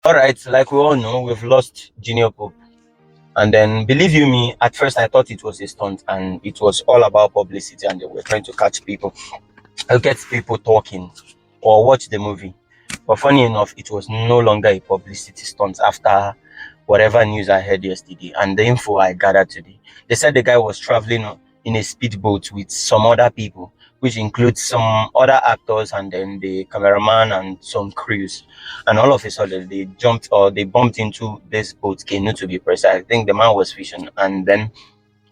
All right, like we all know, we've lost Junior Pope. And then, believe you me, at first I thought it was a stunt and it was all about publicity and they were trying to catch people, get people talking or watch the movie. But funny enough, it was no longer a publicity stunt after whatever news I heard yesterday and the info I gathered today. They said the guy was traveling in a speedboat with some other people, which includes some other actors and then the cameraman and some crews. And all of a sudden, they jumped or they bumped into this boat canoe to be precise. I think the man was fishing, and then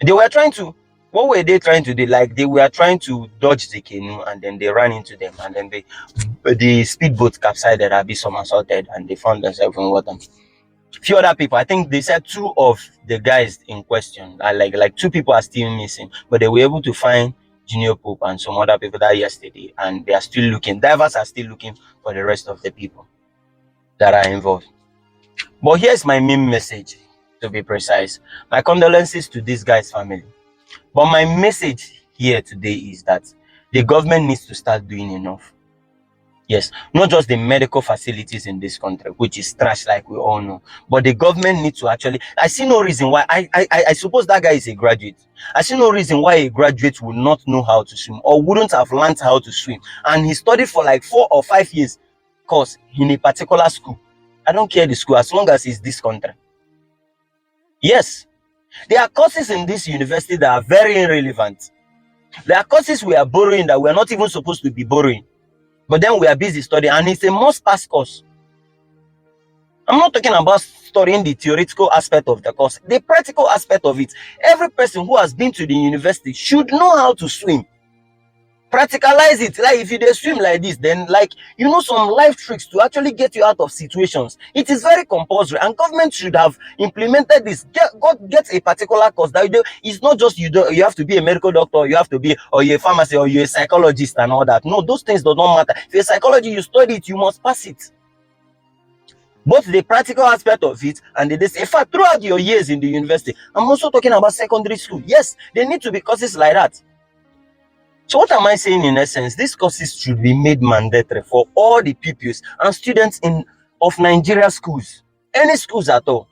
they were trying to. What were they trying to do? Like they were trying to dodge the canoe, and then they ran into them, and then the speedboat capsized. Abi somersaulted, and they found themselves in water. Few other people, I think they said two of the guys in question, like two people are still missing, but they were able to find Junior Pope and some other people that yesterday, and they are still looking. Divers are still looking for the rest of the people that are involved. But here's my main message, to be precise. My condolences to this guy's family. But my message here today is that the government needs to start doing enough. Yes, not just the medical facilities in this country, which is trash, like we all know, but the government needs to actually. I see no reason why. I suppose that guy is a graduate. I see no reason why a graduate would not know how to swim or wouldn't have learned how to swim. And he studied for like 4 or 5 years course in a particular school. I don't care the school as long as it's this country. Yes, there are courses in this university that are very irrelevant. There are courses we are borrowing that we are not even supposed to be borrowing. But then we are busy studying, and it's a must-pass course. I'm not talking about studying the theoretical aspect of the course, the practical aspect of it. Every person who has been to the university should know how to swim. Practicalize it. Like if you swim like this, then like some life tricks to actually get you out of situations. It is very compulsory, and government should have implemented this. Get a particular course that it's not just you have to be a medical doctor, you have to be, or you're a pharmacist, or you're a psychologist and all that. No, those things do not matter. If you're a psychology, you study it, you must pass it. Both the practical aspect of it and in fact, throughout your years in the university, I'm also talking about secondary school. Yes, there need to be courses like that. So what am I saying in essence? These courses should be made mandatory for all the pupils and students of Nigeria schools, any schools at all,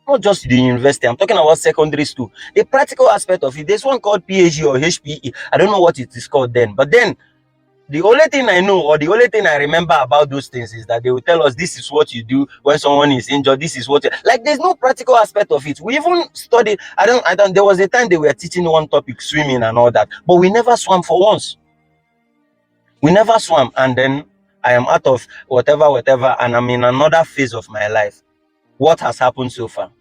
not just the university. I'm talking about secondary school. The practical aspect of it, there's one called PhD or HPE. I don't know what it is called then, but then the only thing I know or the only thing I remember about those things is that they will tell us this is what you do when someone is injured. This is what like there's no practical aspect of it. We even studied. I don't. There was a time they were teaching one topic, swimming and all that, but we never swam for once. We never swam, and then I am out of whatever, and I'm in another phase of my life. What has happened so far?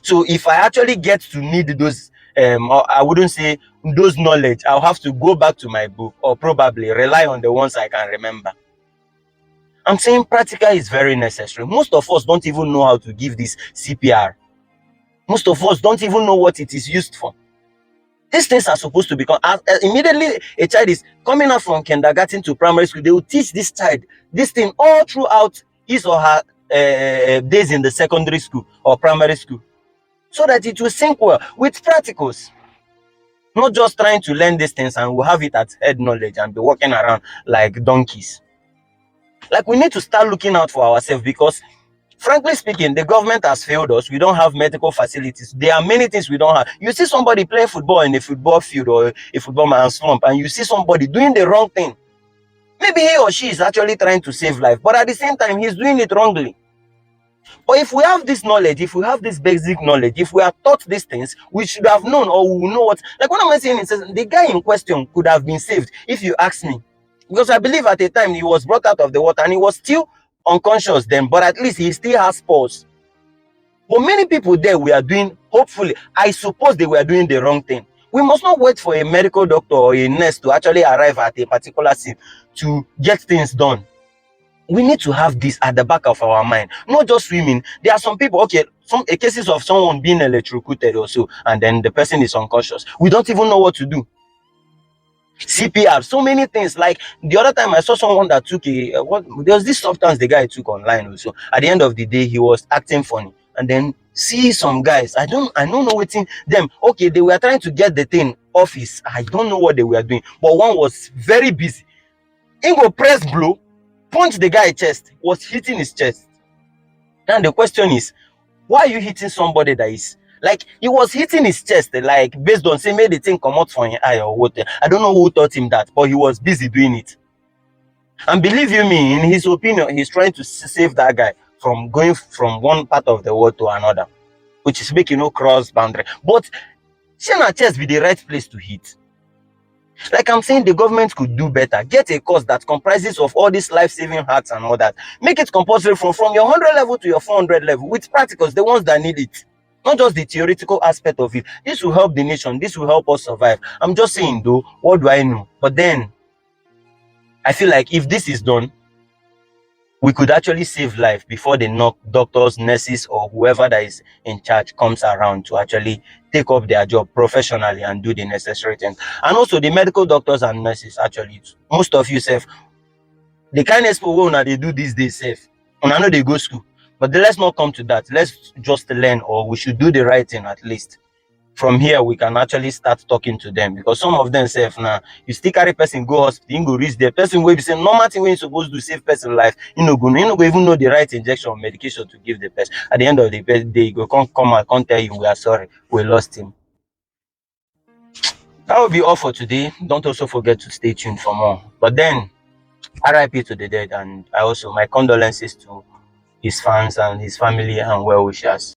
So if I actually get to need those, or I wouldn't say those knowledge, I'll have to go back to my book or probably rely on the ones I can remember. I'm saying practical is very necessary. Most of us don't even know how to give this CPR. Most of us don't even know what it is used for. These things are supposed to become, immediately a child is coming out from kindergarten to primary school, they will teach this child this thing all throughout his or her days in the secondary school or primary school, so that it will sync well with practicals. Not just trying to learn these things and we'll have it at head knowledge and be walking around like donkeys. Like we need to start looking out for ourselves because frankly speaking, the government has failed us. We don't have medical facilities. There are many things we don't have. You see somebody playing football in a football field or a football man slump, and you see somebody doing the wrong thing. Maybe he or she is actually trying to save life, but at the same time, he's doing it wrongly. But if we have this knowledge, if we have this basic knowledge, if we are taught these things, we should have known or we will know what. Like what am I saying? It says the guy in question could have been saved, if you ask me. Because I believe at the time he was brought out of the water and he was still unconscious then, but at least he still has pulse. But many people there were doing, hopefully, I suppose they were doing the wrong thing. We must not wait for a medical doctor or a nurse to actually arrive at a particular scene to get things done. We need to have this at the back of our mind, not just swimming. There are some people, okay, some cases of someone being electrocuted also, and then the person is unconscious. We don't even know what to do. CPR, so many things. Like the other time I saw someone that took there was this substance the guy took online also. At the end of the day, he was acting funny. And then see some guys, I don't know what them. Okay, they were trying to get the thing off his. I don't know what they were doing, but one was very busy. He go press blow, punch the guy chest, was hitting his chest. Now the question is, why are you hitting somebody that is like, he was hitting his chest, like based on say maybe the thing come out from your eye or what? I don't know who taught him that, but he was busy doing it. And believe you me, in his opinion, he's trying to save that guy from going from one part of the world to another, which is making no cross boundary. But Shana chest be the right place to hit. Like I'm saying, the government could do better. Get a course that comprises of all these life-saving hacks and all that. Make it compulsory from your 100 level to your 400 level with practicals, the ones that need it. Not just the theoretical aspect of it. This will help the nation. This will help us survive. I'm just saying though, what do I know? But then, I feel like if this is done, we could actually save life before the doctors, nurses, or whoever that is in charge comes around to actually take up their job professionally and do the necessary things. And also the medical doctors and nurses, actually, most of you safe, the kind of people when they do these days safe. And I know they go school. But let's not come to that. Let's just learn, or we should do the right thing at least. From here we can actually start talking to them, because some of them safe now, you still carry person go hospital, you go reach there, person will be saying normal thing when you supposed to save person life, you know go even know the right injection or medication to give the person. At the end of the day, you go come and come tell you we are sorry, we lost him. That will be all for today. Don't also forget to stay tuned for more. But then, RIP to the dead, and I also my condolences to his fans and his family and well wishers.